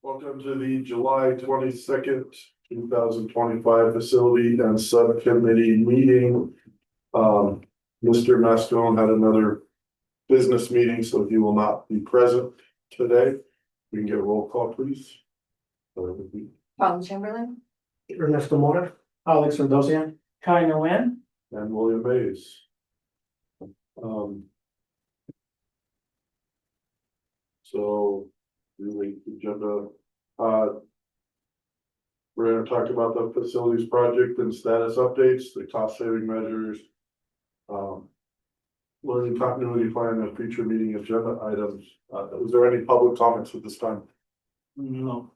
Welcome to the July 22nd, 2025 Facility and Subcommittee meeting. Mr. Mascone had another business meeting, so he will not be present today. We can get a roll call, please. Paul Chamberlain, Ernesto Mora, Alex Dulce, Kai Nguyen. And William Mays. So really agenda, we're gonna talk about the facilities project and status updates, the cost saving measures. Learning continuity plan and future meeting agenda items. Is there any public comments at this time? No.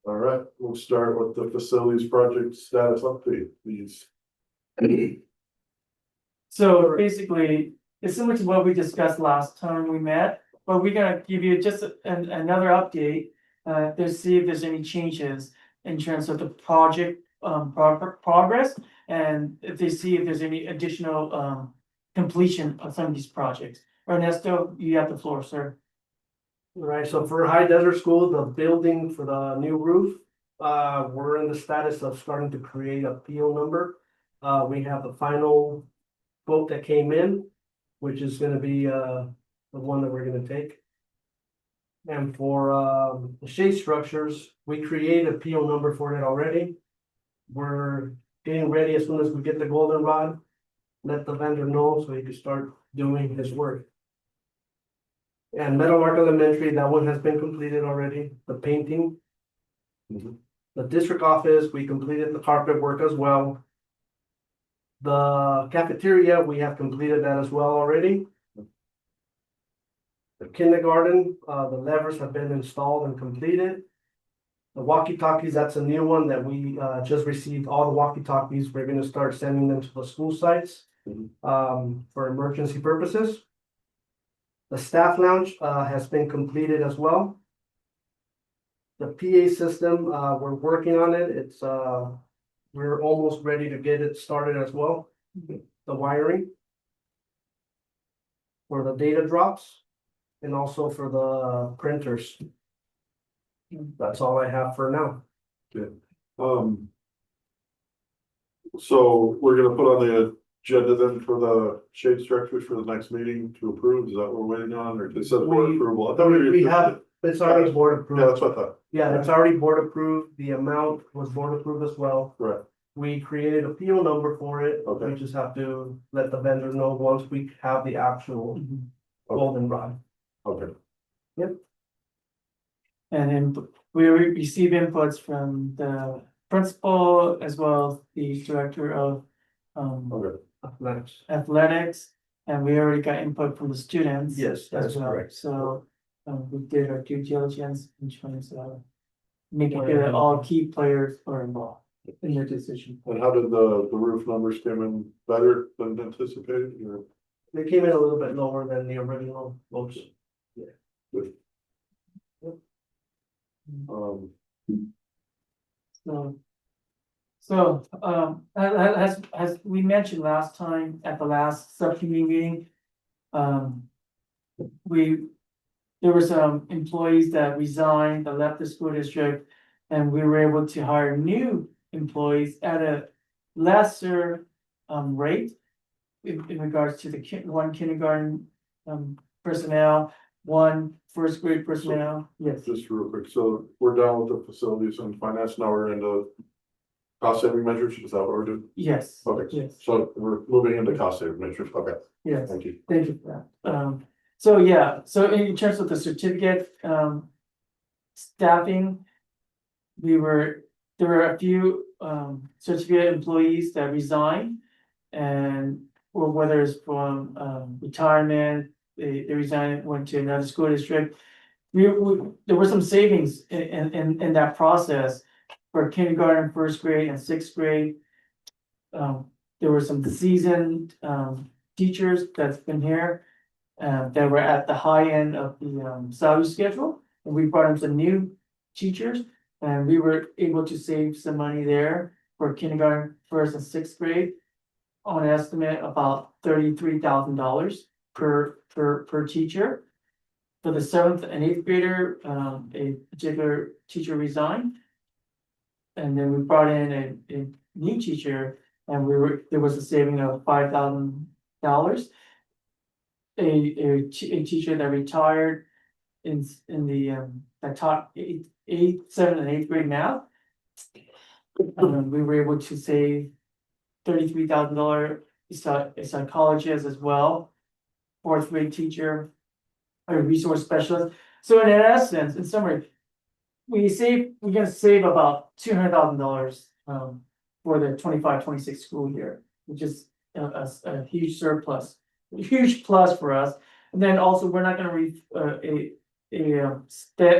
All right, we'll start with the facilities project status update, please. So basically, it's similar to what we discussed last time we met, but we're gonna give you just another update. To see if there's any changes in terms of the project progress. And if there's any additional completion of some of these projects. Ernesto, you have the floor, sir. Right, so for High Desert School, the building for the new roof, we're in the status of starting to create a PO number. We have the final quote that came in, which is gonna be the one that we're gonna take. And for the shade structures, we created a PO number for it already. We're getting ready as soon as we get the goldenrod. Let the vendor know so he can start doing his work. And Meadowlark Elementary, that one has been completed already, the painting. The district office, we completed the carpet work as well. The cafeteria, we have completed that as well already. The kindergarten, the levers have been installed and completed. The walkie-talkies, that's a new one that we just received. All the walkie-talkies, we're gonna start sending them to the school sites for emergency purposes. The staff lounge has been completed as well. The PA system, we're working on it. It's we're almost ready to get it started as well. The wiring for the data drops and also for the printers. That's all I have for now. Okay. So we're gonna put on the agenda then for the shade structures for the next meeting to approve. Is that what we're waiting on, or they said board We- approval? I thought We have, it's already board Yeah, approved. that's what I thought. Yeah, it's already board approved. The amount was board approved as well. Right. We created a PO number for it. Okay. We just have to let the vendor know once we have the actual goldenrod. Okay. And then we receive inputs from the principal as well as the director of Okay. Athletics. athletics. And we already got input from the students. Yes, that as is well. correct. So we did our due diligence in terms of making sure that all key players are involved in their decision. And how did the roof numbers come in better than anticipated, or? They came in a little bit lower than the original quotes. Good. So, as we mentioned last time at the last subcommittee meeting. There were some employees that resigned, that left the school district. And we were able to hire new employees at a lesser rate. In regards to the one kindergarten personnel, one first grade personnel, yes. Just real quick, so we're done with the facilities and finance, now we're into cost saving measures, is that what we're doing? Yes. Okay, Yes, so we're moving into cost saving measures, okay, yes. thank you. Thank you for that. So yeah, so in terms of the certificate, staffing. There were a few, certificate employees that resigned. And, or whether it's from, retirement, they resigned, went to another school district. There were some savings in that process for kindergarten, first grade and sixth grade. There were some seasoned, teachers that's been here. That were at the high end of the salary schedule, and we brought in some new teachers. And we were able to save some money there for kindergarten, first and sixth grade. On an estimate about $33,000 per teacher. for the 7th and 8th grader, a particular teacher resigned. And then we brought in a new teacher, and there was a saving of $5,000. A teacher that retired in that taught 8th, 7th, and 8th grade math. We were able to save $33,000. A psychologist as well, 4th grade teacher, a resource specialist. So in essence, in summary, we're gonna save about $200,000 for the 25-26 school year, which is a huge surplus, a huge plus for us. And then also, we're not gonna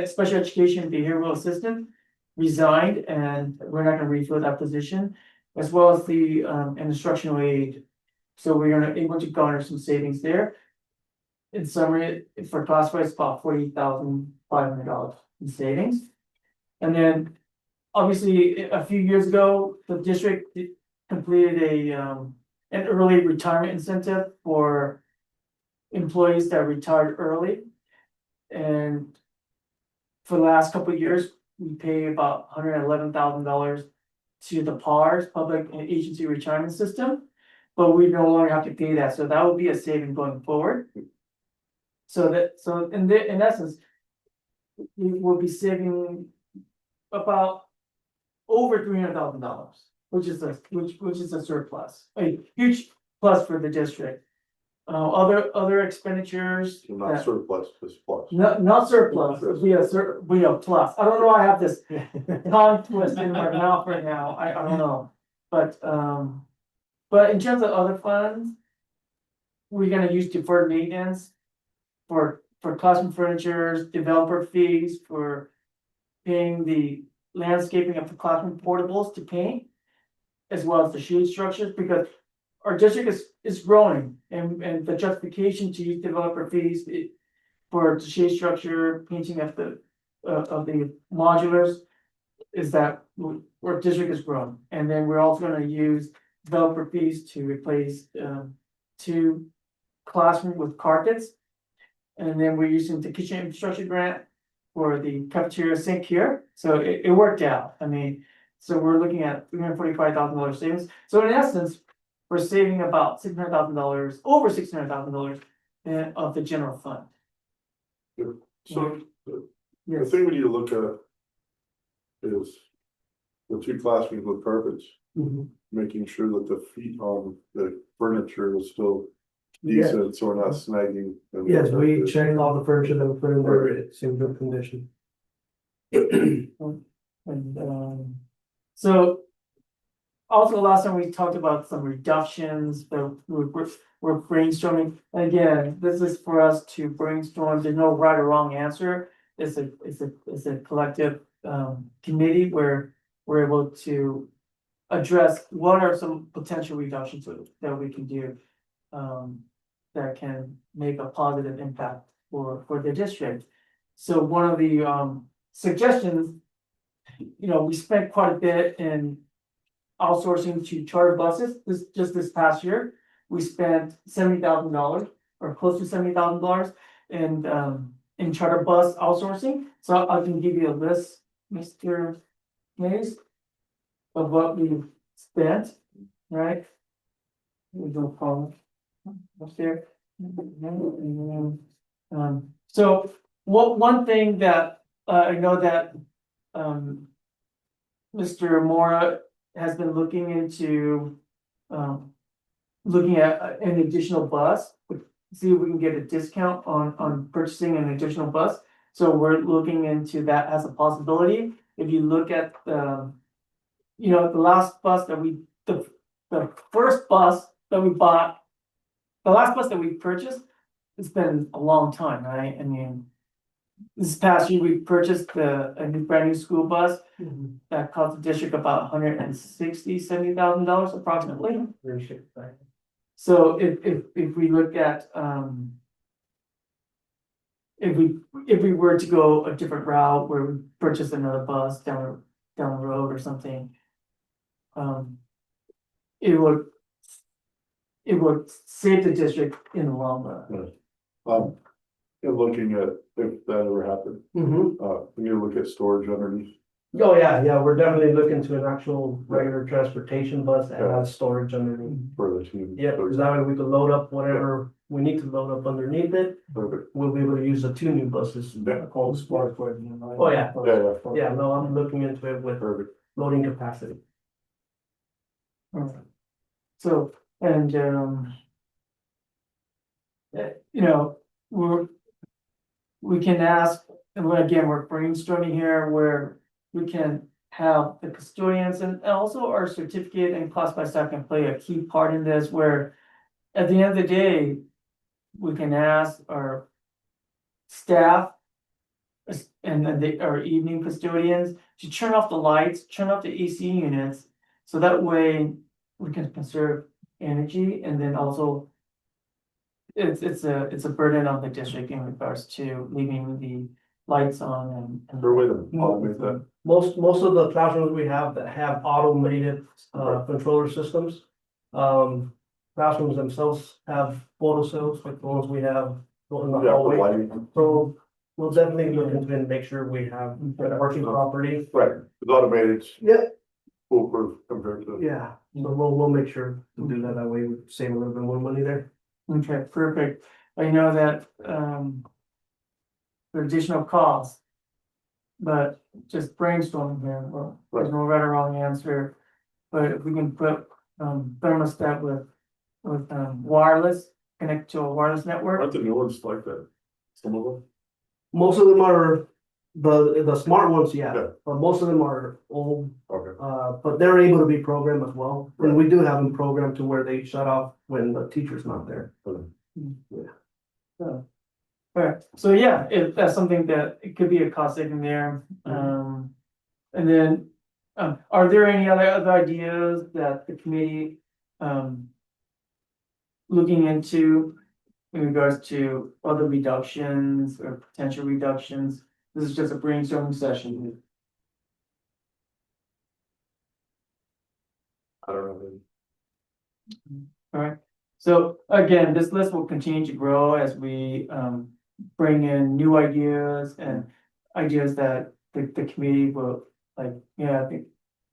special education behavioral assistant resigned, and we're not gonna refill that position, as well as the an instructional aide. So we're gonna able to garner some savings there. In summary, for classified, it's about $40,500 in savings. And then, obviously, a few years ago, the district completed an early retirement incentive for employees that retired early. And for the last couple of years, we pay about $111,000 to the PARS, Public Agency Retirement System, but we no longer have to pay that, so that will be a saving going forward. So in essence, we will be saving about over $300,000, which is a surplus, a huge plus for the district. Other expenditures. Not surplus, just plus. Not surplus, we have plus. I don't know, I have this tongue twist in my mouth right now, I don't know. But in terms of other funds, we're gonna use deferred maintenance for classroom furniture, developer fees, for paying the landscaping of the classroom portables to paint, as well as the shade structures, because our district is growing, and the justification to use developer fees for the shade structure, painting of the modulars, is that our district is growing. And then we're also gonna use developer fees to replace 2 classrooms with carpets. And then we're using the kitchen infrastructure grant for the cafeteria sink here, so it worked out. I mean, so we're looking at $345,000 savings. So in essence, we're saving about $600,000, over $600,000 of the general fund. So the Yes, thing we need to look at is the 2 classrooms with carpets, Mhm. making sure that the feet on the furniture is still Yeah. decent, so we're not snagging. and Yes, we protected. checked all the furniture that we put in there, it's in good condition. and so. Also, last time we talked about some reductions, but we're brainstorming. Again, this is for us to brainstorm. There's no right or wrong answer. It's a collective committee where we're able to address what are some potential reductions that we can do that can make a positive impact for the district. So one of the suggestions, we spent quite a bit in outsourcing to charter buses. This past year, we spent $70,000 or close to $70,000 in charter bus outsourcing. So I can give you a list, Mr. Mays, of what we spent, right? There's no problem up there. So one thing that I know that Mr. Mora has been looking into looking at an additional bus, see if we can get a discount on purchasing an additional bus. So we're looking into that as a possibility. If you look at the last bus that the first bus that we bought, the last bus that we purchased, it's been a long time, right? I mean, this past year, we purchased a brand new school bus that cost the district about $170,000 approximately. So if we look at if we were to go a different route where we purchase another bus down the road or something, it would save the district in the long run. And looking at if that ever happened, we need to look at storage underneath. Oh, yeah, we're definitely looking to an actual regular transportation bus that has storage underneath. For the team. Yeah, because that way we can load up whatever we need to load up underneath it. Perfect. We'll be able to use the two new buses. Yeah. Cold sport for it, you know. Oh, yeah. Yeah. Yeah, no, I'm looking into it with Perfect. loading capacity. Alright. So, and, you know, we can ask, and again, we're brainstorming here where we can have the custodians and also our certificate and classified staff can play a key part in this, where at the end of the day, we can ask our staff and then our evening custodians to turn off the lights, turn off the AC units, so that way we can conserve energy, and then also it's a burden on the district in regards to leaving the lights on and. Or with them, automate that. Most of the classrooms we have that have automated controller systems. Classrooms themselves have photo cells like the ones we have in the Yeah, for hallway. lighting. So we'll definitely look into it and make sure we have it working properly. Right, it's automated. Yeah. Foolproof compared to. Yeah, so we'll make sure to do that way we save a little bit more money there. Okay, perfect. I know that, the additional costs. But just brainstorming here, well, there's no right or wrong answer. But if we can put, thermostat with, wireless, connect to a wireless network. Aren't the new ones like that? Some of them? Most of them are the smart ones, Yeah. but most of them are old. Okay. But they're able to be programmed as well. And Right. we do have them programmed to where they shut off when the teacher's not there. So, alright, so yeah, if that's something that it could be a cost saving there, and then. Are there any other ideas that the committee, looking into in regards to other reductions or potential reductions? This is just a brainstorming session. I don't know. Alright, so again, this list will continue to grow as we bring in new ideas and ideas that the committee will like, I think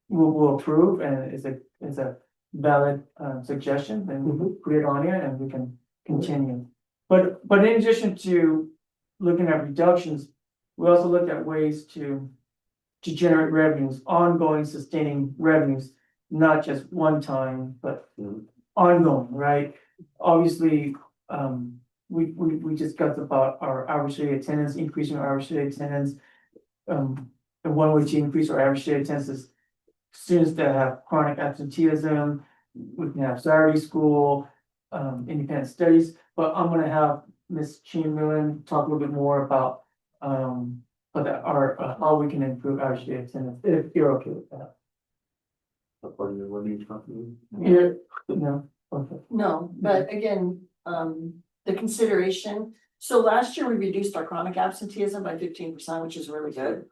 will approve, and is a valid suggestion, then we'll put it on here and we can continue. But in addition to looking at reductions, we also look at ways to generate revenues, ongoing sustaining revenues, not just one time, but ongoing, right? Obviously, we discussed about our average daily attendance, increasing our average daily attendance. The one way to increase our average daily attendance is students that have chronic absenteeism. We can have Saturday school, independent studies, but I'm gonna have Ms. Chamberlain talk a little bit more about how we can improve average daily attendance, if you're okay with that. Part of your learning company. Yeah, no, okay. No, but again, the consideration, so last year we reduced our chronic absenteeism by 15%, which is really good.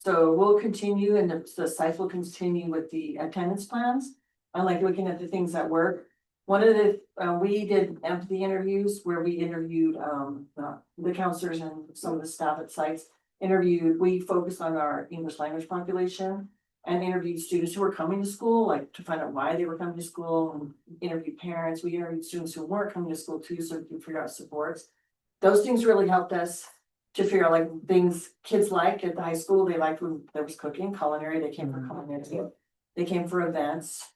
So we'll continue, and the site will continue with the attendance plans. I like looking at the things that work. One of the, we did empathy interviews where we interviewed the counselors and some of the staff at sites. We focused on our English language population and interviewed students who were coming to school, like to find out why they were coming to school, and interviewed parents. We interviewed students who weren't coming to school too, so we could figure out supports. Those things really helped us to figure out like things kids liked at the high school. They liked when there was cooking, culinary, they came for culinary. They came for events.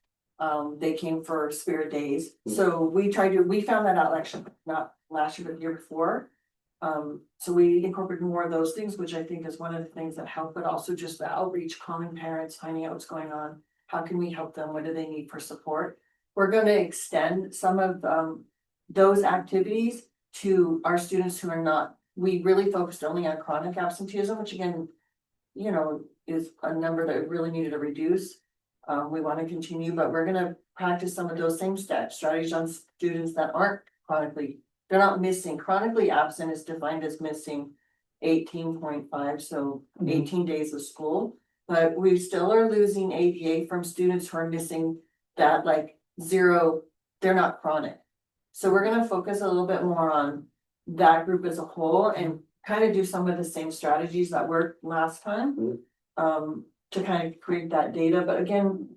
They came for spirit days. So we found that out actually not last year, but the year before. So we incorporated more of those things, which I think is one of the things that help, but also just the outreach, calling parents, finding out what's going on. How can we help them? What do they need for support? We're going to extend some of those activities to our students who are not. We really focused only on chronic absenteeism, which again, is a number that we really needed to reduce. We want to continue, but we're going to practice some of those same strategies on students that aren't they're not missing. Chronically absent is defined as missing 18.5, so 18 days of school. But we still are losing ABA from students who are missing that like 0, they're not chronic. So we're going to focus a little bit more on that group as a whole and kind of do some of the same strategies that worked last time. To kind of create that data, but again.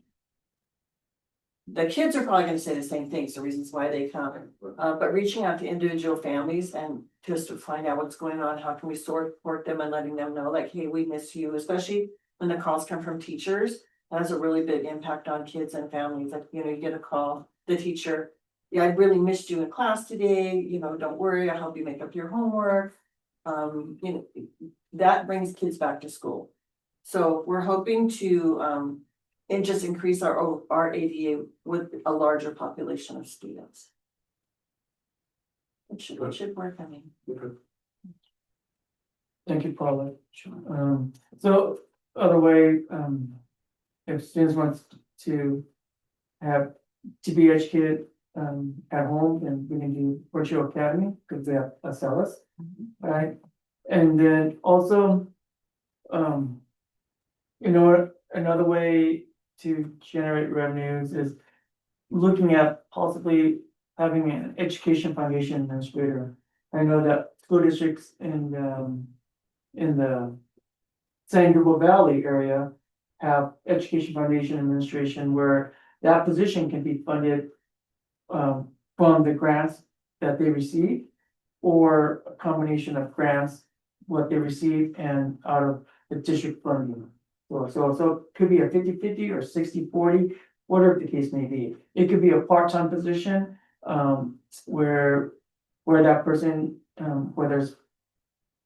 The kids are probably gonna say the same things, the reasons why they come, but reaching out to individual families and just to find out what's going on, how can we support them and letting them know like, hey, we miss you, especially when the calls come from teachers. That has a really big impact on kids and families, like, you know, you get a call, the teacher, yeah, I really missed you in class today, you know, don't worry, I'll help you make up your homework. You know, that brings kids back to school. So we're hoping to, and just increase our ADA with a larger population of students. It should work, I mean. Thank you, Paula. Sure. So other way, if students wants to have, to be educated, at home, and we can do virtual academy, because they have a SLS, right? And then also, you know, another way to generate revenues is looking at possibly having an education foundation administrator. I know that school districts in the San Gabriel Valley area have education foundation administration where that position can be funded from the grants that they receive, or a combination of grants, what they receive and out of the district funding. So it could be a 50-50 or 60-40, whatever the case may be. It could be a part-time position, where that person, where there's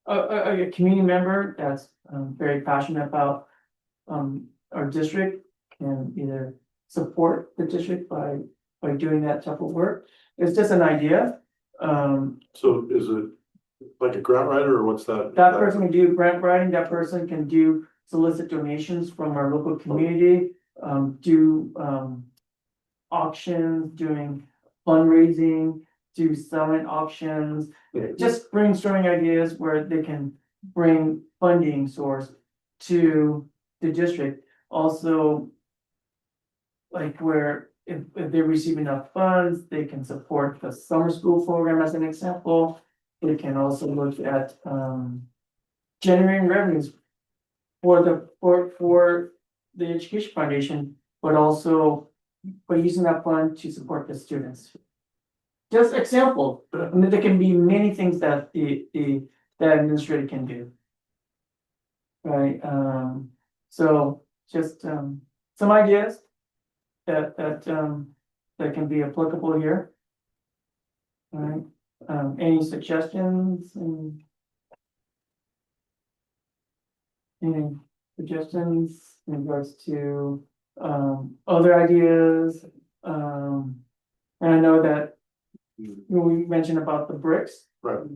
a community member that's very passionate about our district, can either support the district by doing that type of work. It's just an idea. So is it like a grant writer or what's that? That person can do grant writing, that person can do solicit donations from our local community, do auctions, doing fundraising, do silent auctions, just brainstorming ideas where they can bring funding source to the district. Also, like where if they receive enough funds, they can support the summer school program as an example. They can also look at generating revenues for the education foundation, but also by using that fund to support the students. Just example, I mean, there can be many things that the administrator can do. Right, so just some ideas that can be applicable here. All right, any suggestions and any suggestions in regards to other ideas? And I know that we mentioned about the bricks, Right.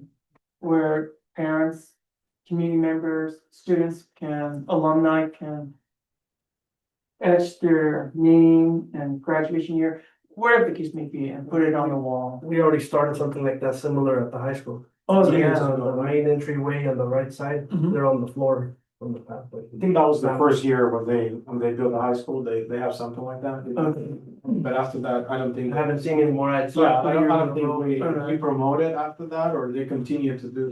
where parents, community members, students alumni can etch their name and graduation year, wherever the case may be, and put it on the wall. We already started something like that similar at the high school. Oh, It's yeah. on the main entryway on the right side, Mhm. they're on the floor from the pathway. I think that was the first year when they built the high school, they have something like that. Okay. But after that, I don't I think. haven't seen any more. Yeah, I don't think we Alright. promoted after that, or they continue to do,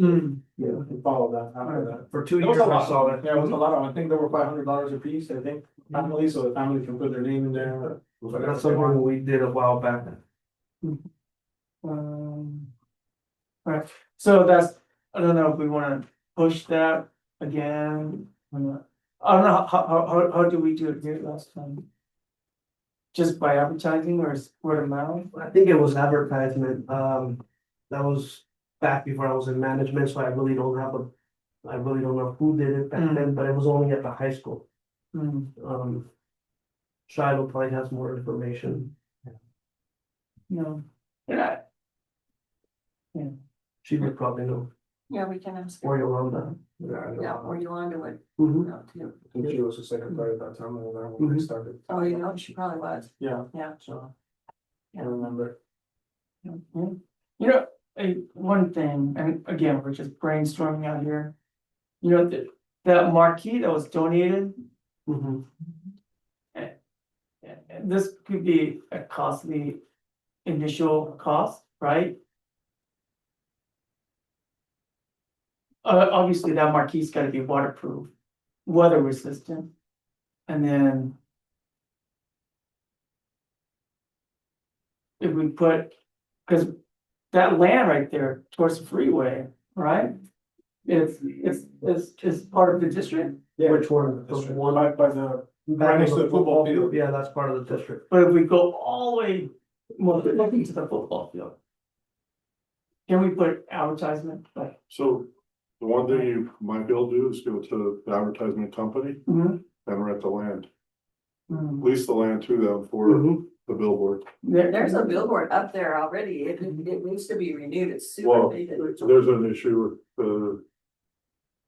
to follow that after that. For 2 There was years, a I lot, saw that. there was a lot of, I think there were $500 a piece, I think, family, so the family can put their name in there. That's something we did a while back. Alright, so that's, I don't know if we wanna push that again. Or not. I don't know, how do we do it here last time? Just by advertising or is word of mouth? I think it was advertisement, that was back before I was in management, so I really don't know who did it back then, but it was only at the high school. Shiloh probably has more information. No. Yeah. She would probably know, Yeah, we can ask. or Yolanda. Yeah, or Yolanda would Mhm. know too. I think she was the secretary at that time, when they Mhm. started, Oh, you know, she probably was. yeah. Yeah. So, I Yeah. remember. You know, one thing, and again, we're just brainstorming out here. You know, that marquee that was donated, Mhm. and this could be a costly initial cost, right? obviously that marquee's gotta be waterproof, weather resistant. And then. If we put, cause that land right there towards the freeway, right? It's part of the district, Which one? That's The right. one By the, back right next of to the football field. Yeah, that's part of the district. but if we go all the way, well, looking to the football field. Can we put advertisement, like, So the one thing you might be able to do is go to the advertisement company and rent the land, lease the land to them for Mhm. the billboard. There's a billboard up there already. It needs to be renewed. It's super Well, dated. there's an issue with the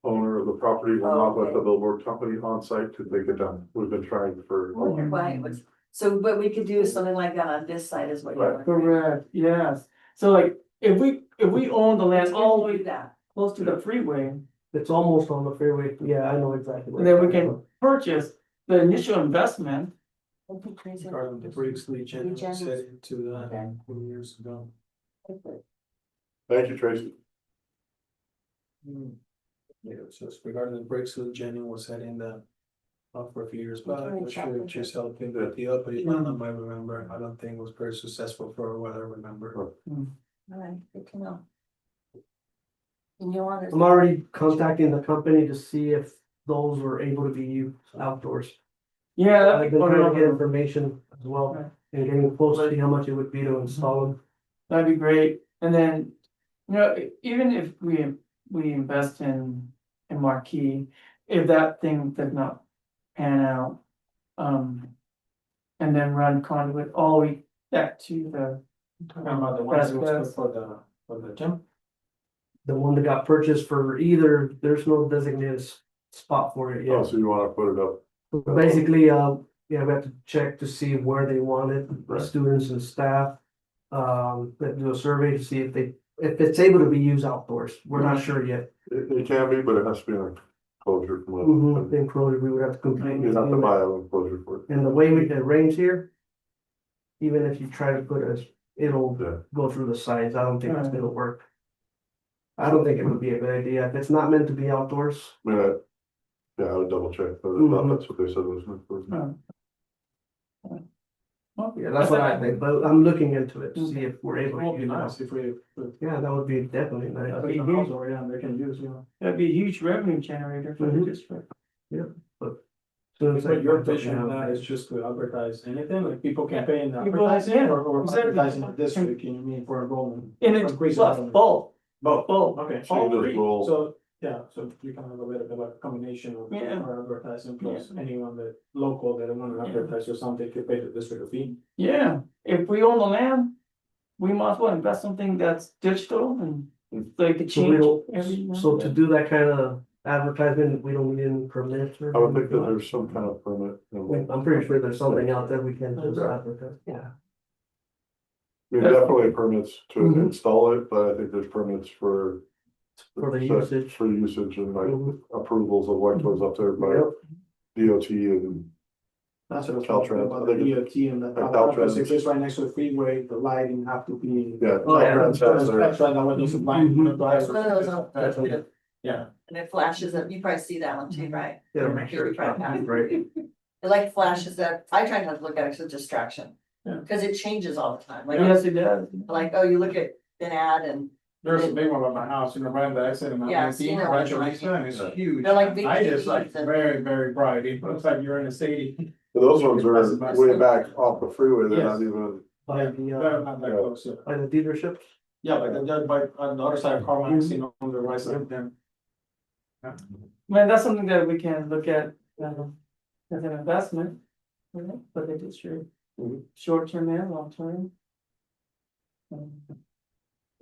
owner of the property will not let the Okay. billboard company on site to take it down. We've been trying for. Why it was, so, but we could do something like that on this side is what you're. Right. correct, yes, so like, if we own the land all the way Do that. close to the freeway, It's almost on the freeway. Yeah, I know exactly. where then we it's can from. purchase the initial investment. Don't be crazy. Regarding the brakes legion, Legion. said into that Okay. 2 years ago. Thank you, Tracy. Yeah, so it's regarding the brakes legion was setting the. For a few years, but Okay, I'm sure chocolate. she's helping the deal, but none of I remember, I don't think it was very successful for what I remember. Alright, good to know. And you want I'm already contacting the company to see if those were able to be used outdoors. Yeah, that'd I've be been trying to get great. information as well Right. and getting close to see how much it would be to install them. That'd be great, and then, you know, even if we invest in Marquee, if that thing does not pan out. And then run conduit all the way back to the. Talking about the ones that was That's- for the gym. The one that got purchased for either, there's no designated spot for it Oh, yet. so you wanna put it up? Basically, yeah, we have to check to see where they want it, the Right. students and staff. Do a survey to see if it's able to be used outdoors. We're not sure yet. It can be, but it has to be an enclosure from Mhm, a, the enclosure, we would have to completely. you have to clean it. buy an enclosure for it. And the way it rains here. Even if you try to put it'll Yeah. go through the sides, I don't think it's gonna work. I don't think it would be a good idea, if it's not meant to be outdoors. I mean, yeah, I would double check, but I thought that's what they said it was meant for. Yeah, that's what I think, but I'm looking into it to see if we're able It would to be use nice it. if we. Yeah, that would be definitely nice. Put it also, yeah, they can use, you know. That'd be a huge revenue generator for the Mhm. district. Soon as I But your find something vision on that out. is just to advertise anything, like people can pay in People, advertising yeah, or exactly. advertising the district, you mean for enrollment? And it's Increase plus enrollment. both, Both, both, okay. So all you three. just roll, So, yeah, so you can have a little bit like a combination of Yeah. our advertising plus anyone that local that want to advertise or something could pay the district a fee. Yeah, if we own the land, we might as well invest something that's digital and they could So we change don't, every. so to do that kind of advertisement, we don't need any permits or. I would think that there's some kind of permit. You know. I'm pretty sure there's something out there we can just advertise, yeah. I mean, definitely permits to Mhm. install it, but I think there's permits for. For the usage. For usage and like Mhm. approvals of what goes up there by Yep. DOT and. That's what I was Caltrans, talking about, I the think DOT and the, like because Caltrans. if it's right next to the freeway, the lighting have to be. Yeah. Oh, yeah. Caltrans has their- That's right, now what needs to blind. Mhm. One of those, That's what- Yeah. and it flashes up, you probably see that one too, right? Yeah, make sure it's not Right. great. It like flashes up, I try not to look at it, 'cause it's a distraction. Yeah. Cause it changes all the time, like, Yes, it does. you look at an ad and There's a big one by my house, you know, right at the exit of my Yeah, nineteen, seen it Rancho online. Vista, and it's huge. they're like big I just like TVs and, very, very bright, it looks like you're in a city. Those ones are way back off the freeway, they're not Yes. even, By Yeah, the, they're not that close, yeah. by the dealerships. Yeah, like on the other side of Carmax, you know, on the right side of them. Man, that's something that we can look at, as an investment, for the district, Mhm. short term and long term.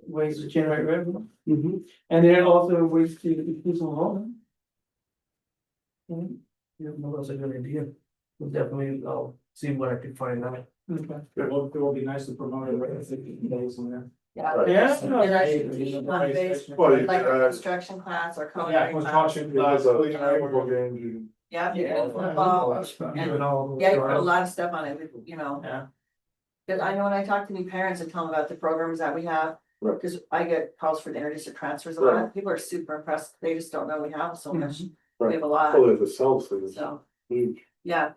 Ways to generate revenue, Mhm. and then also ways to increase enrollment. Yeah, no, that's a good idea. We'll definitely, I'll see what I can find out. Okay. It will be nice to promote it right 60 days in there. yeah. Right. Yeah. And I should teach one base, well, you like a could add. construction class or coding Yeah, class. construction Because class. of football games, you Yeah, you Yeah. can football, yeah, you put a lot of stuff on it, you know. Yeah. Cause I know when I talk to new parents and tell them about the programs that we have, Right. Cause I get calls for the interdistrict transfers a lot, people are super impressed, they just don't know we have so much, we have a lot, Oh, the sales thing is so, huge. yeah.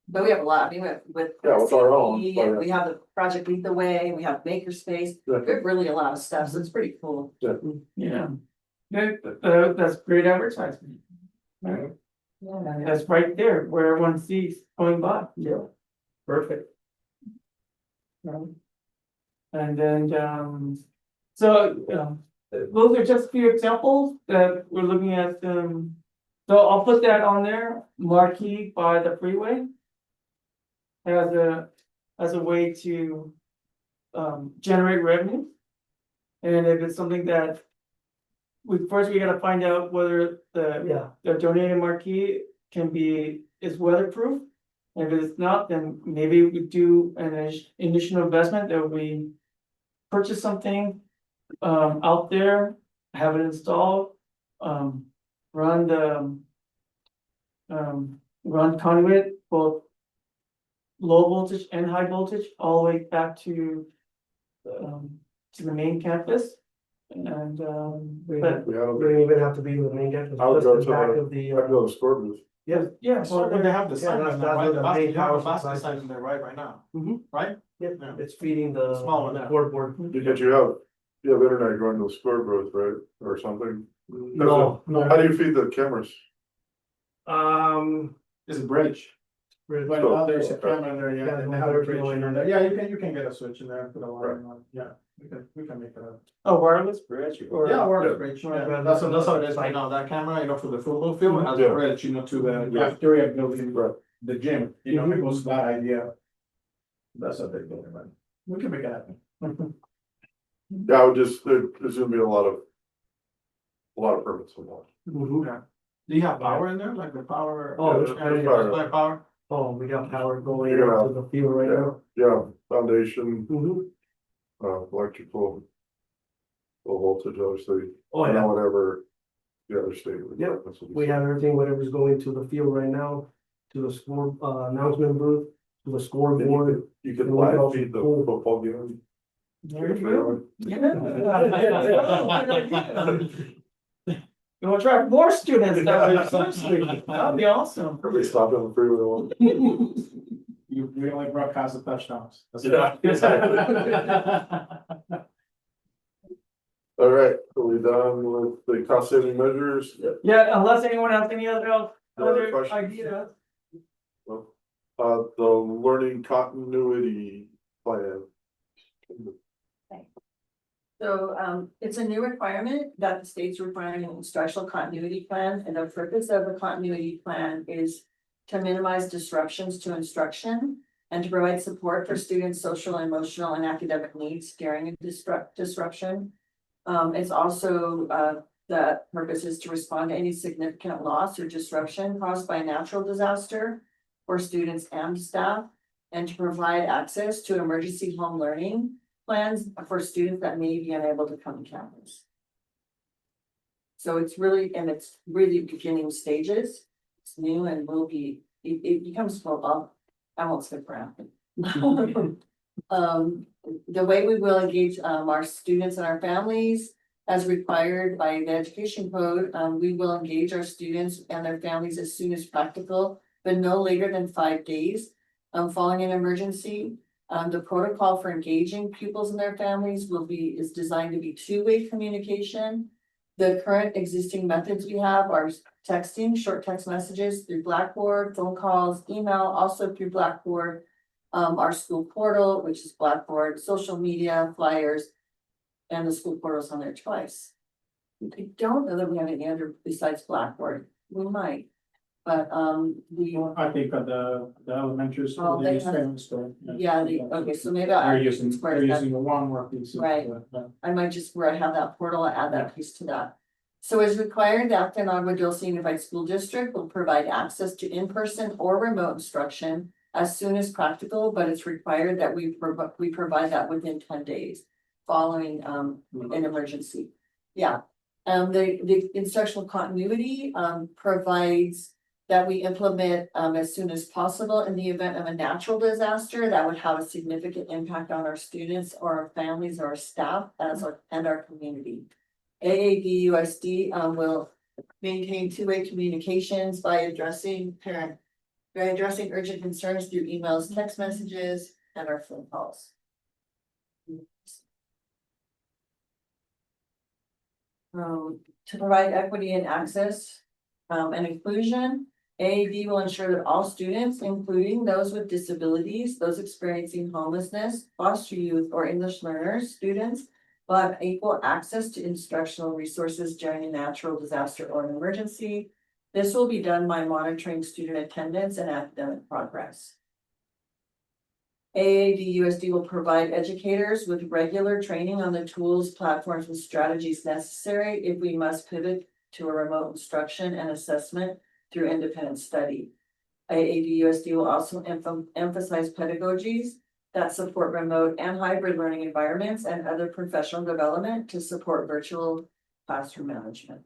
But we have a lot, I mean, with. Yeah, with our own, CP, but- We have the Project Lead the Way, we have Makerspace, we Yeah. have really a lot of stuff, so it's pretty cool. Yeah. That's great advertisement. Right. Yeah. That's right there where everyone sees going by. Yeah. Perfect. Right. And then, so, those are just a few examples that we're looking at, so I'll put that on there, marquee by the freeway. As a way to, generate revenue. And if it's something that. We gotta find out whether Yeah. the donated marquee is weatherproof. And if it's not, then maybe we do an initial investment that we purchase something out there, have it installed, run the run conduit, both low voltage and high voltage, all the way back to the main campus. And We but don't even have to be with the main campus, I would just go in to back the- of the. I go to score booth. Yeah, yeah, Well, they have the Yeah, sign that's- right now, that's right? where The the basket, main you have a power basket supply sign in there right now, Mhm. right? Yeah, Yeah. it's feeding the Small one, yeah. scoreboard. Because you have internet going to the score booth, right, or something? No, How do you feed the cameras? It's a bridge. Really? But So- there's a okay. camera in there, yeah, Yeah, and no they have a power bridge going in on there, there. yeah, you can get a switch in there, put a wire on, yeah, we can make it up. a wireless bridge or. Yeah, wireless Yeah. bridge, Right, yeah, right, that's right. how it is right now, that camera, for the football field, it has Yeah. a bridge, to the Yeah. cafeteria building, Right. the gym, Mhm. it was that idea. That's a big building, man, we can make it happen. Yeah, I would there's gonna be a lot of permits involved. Mhm. Yeah. Do you have power in there, like the power? Oh, there's plenty of there's power. power? Oh, we got power going You're gonna- into the field right now. Yeah, foundation, Mhm. electrical. Low voltage, obviously, Oh, and yeah, whatever. The other state. Yeah, we have everything, whatever's going to the field right now, to the score, announcement booth, to the scoreboard. You could And we can live also feed the pull- football game. There you go. Yeah. You wanna try more students that way, seriously, that'd be awesome. Everybody stop on the freeway. one. We only broadcast the touchdowns. That's Yeah. it. All right, are we done with the cost saving measures? Yeah, unless anyone has any other Other questions? ideas. The learning continuity plan. So, it's a new requirement that the state's requiring an instructional continuity plan, and the purpose of the continuity plan is to minimize disruptions to instruction and to provide support for students' social, emotional, and academic needs during a disruption. It's also, the purpose is to respond to any significant loss or disruption caused by a natural disaster for students and staff, and to provide access to emergency home learning plans for students that may be unable to come to campus. So it's really beginning stages. It's new and will be, it becomes full up. I won't skip around. The way we will engage our students and our families as required by the education code, we will engage our students and their families as soon as practical, but no later than 5 days following an emergency. The protocol for engaging pupils and their families is designed to be two-way communication. The current existing methods we have are texting, short text messages through Blackboard, phone calls, email, also through Blackboard. Our school portal, which is Blackboard, social media, flyers, and the school portal's on there twice. I don't know that we have any other besides Blackboard. We might, but I think at the elementary Oh, school, they they use have- same store. okay, so maybe They're using the one more piece. Right. I might just, where I have that portal, add that piece to that. So as required, the Acton-Agua Dulce Unified School District will provide access to in-person or remote instruction as soon as practical, but it's required that we provide that within 10 days following an emergency. Yeah, the instructional continuity provides that we implement as soon as possible in the event of a natural disaster that would have a significant impact on our students or our families or our staff and our community. AADUSD will maintain two-way communications by addressing urgent concerns through emails, text messages, and our phone calls. To provide equity and access and inclusion, AAD will ensure that all students, including those with disabilities, those experiencing homelessness, foster youth, or English learners, students, will have equal access to instructional resources during a natural disaster or an emergency. This will be done by monitoring student attendance and academic progress. AADUSD will provide educators with regular training on the tools, platforms, and strategies necessary if we must pivot to a remote instruction and assessment through independent study. AADUSD will also emphasize pedagogies that support remote and hybrid learning environments and other professional development to support virtual classroom management.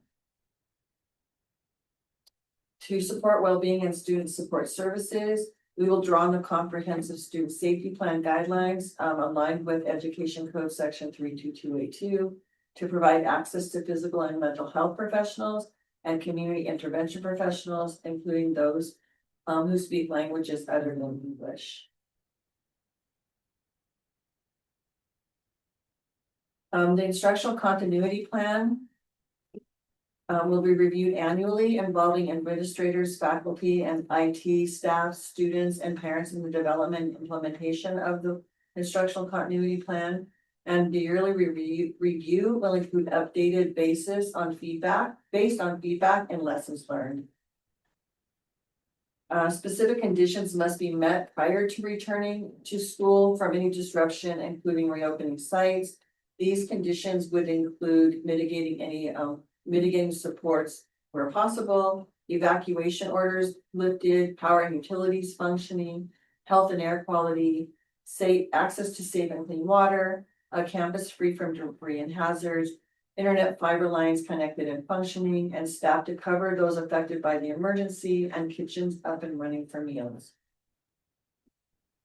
To support well-being and student support services, we will draw on the comprehensive student safety plan guidelines aligned with Education Code Section 32282 to provide access to physical and mental health professionals and community intervention professionals, including those who speak languages other than English. The instructional continuity plan will be reviewed annually, involving administrators, faculty, and IT staff, students, and parents in the development and implementation of the instructional continuity plan. And the yearly review will include updated based on feedback and lessons learned. Specific conditions must be met prior to returning to school from any disruption, including reopening sites. These conditions would include mitigating supports where possible, evacuation orders lifted, power and utilities functioning, health and air quality, access to safe and clean water, a campus free from debris and hazards, internet fiber lines connected and functioning, and staff to cover those affected by the emergency, and kitchens up and running for meals.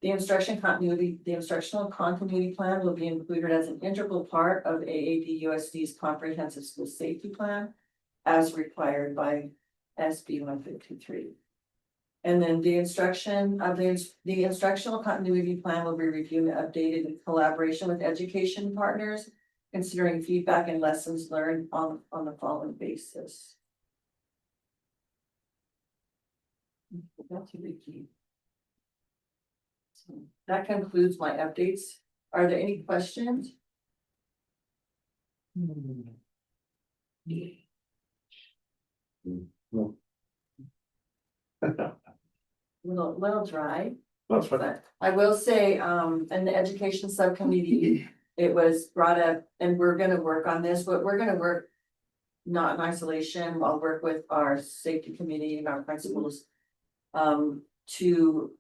The instructional continuity plan will be included as an integral part of AADUSD's comprehensive school safety plan as required by SB 153. And then the instructional continuity plan will be reviewed and updated in collaboration with education partners, considering feedback and lessons learned on the following basis. That's really key. So that concludes my updates. Are there any questions? No. Little dry, That's fine. but I will say, in the education subcommittee, it was brought up, and we're gonna work on this, but we're gonna work not in isolation. I'll work with our safety committee and our principals to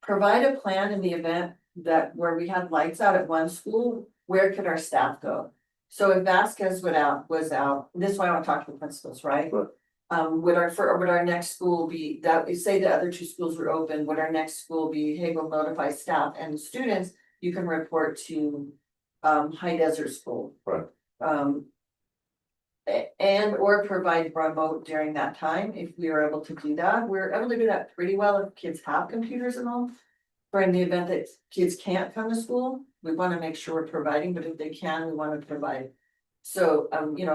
provide a plan in the event that where we have lights out at one school, where could our staff go? So if Vasquez was out, this is why I want to talk to the principals, right? Right. Would our next school be that we say the other two schools were open, would our next school be, hey, we'll notify staff and students, you can report to High Desert School. Right. And or provide remote during that time, if we are able to do that. We're able to do that pretty well if kids have computers at home. For in the event that kids can't come to school, we want to make sure we're providing, but if they can, we want to provide. So,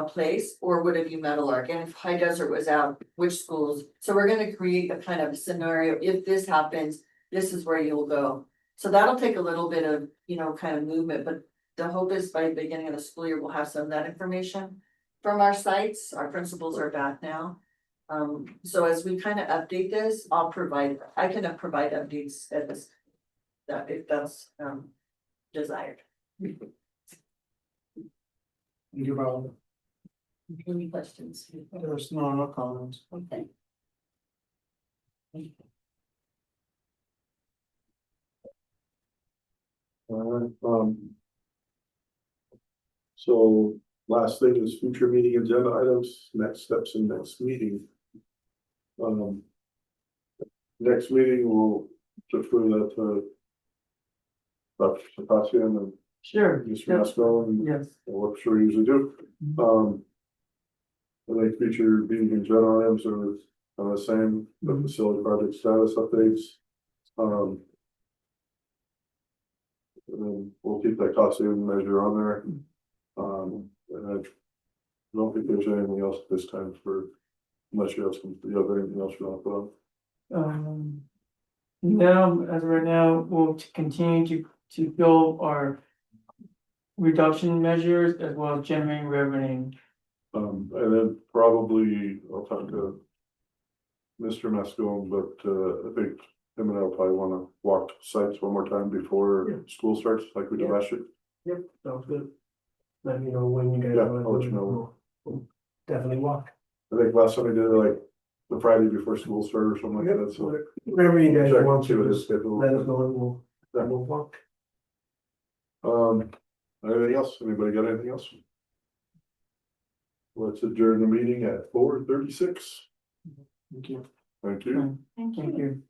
place, or would it be Meadowlark? And if High Desert was out, which schools? So we're gonna create a kind of scenario, if this happens, this is where you'll go. So that'll take a little bit of, kind of movement, but the hope is by the beginning of the school year, we'll have some of that information from our sites. Our principals are back now. So as we kind of update this, I can provide updates at this, that if that's desired. You know, Any questions? there's no comments. Okay. Alright, so last thing is future meeting agenda items, next steps in next meeting. next meeting, we'll defer that to Dr. Sebastian and Sure. Mr. Yep. Masco and Yes. what I'm sure we usually do. I think future meeting agenda items are the same, the Mhm. facility project status updates. And then we'll keep that cost saving measure on there. And I don't think there's anything else at this time for, unless you have some, you have anything else you want to put on. No, as of right now, we'll continue to build our reduction measures as well as generating revenue. And then probably I'll talk to Mr. Mascone, but I think him and I'll probably wanna walk sites one more time before school starts, like we did Yeah. last year. Yep, sounds good. Let me know when you guys. Yeah, wanna I'll let do you it. know. We'll Definitely walk. I think last time we did it like the Friday before school started or something like that, so. Whatever you guys Check, want see to, what his just schedule. let us know and we'll walk. Anything else? Anybody got anything else? Let's adjourn the meeting at 4:36. Thank you. Thank you. Thank Thank you.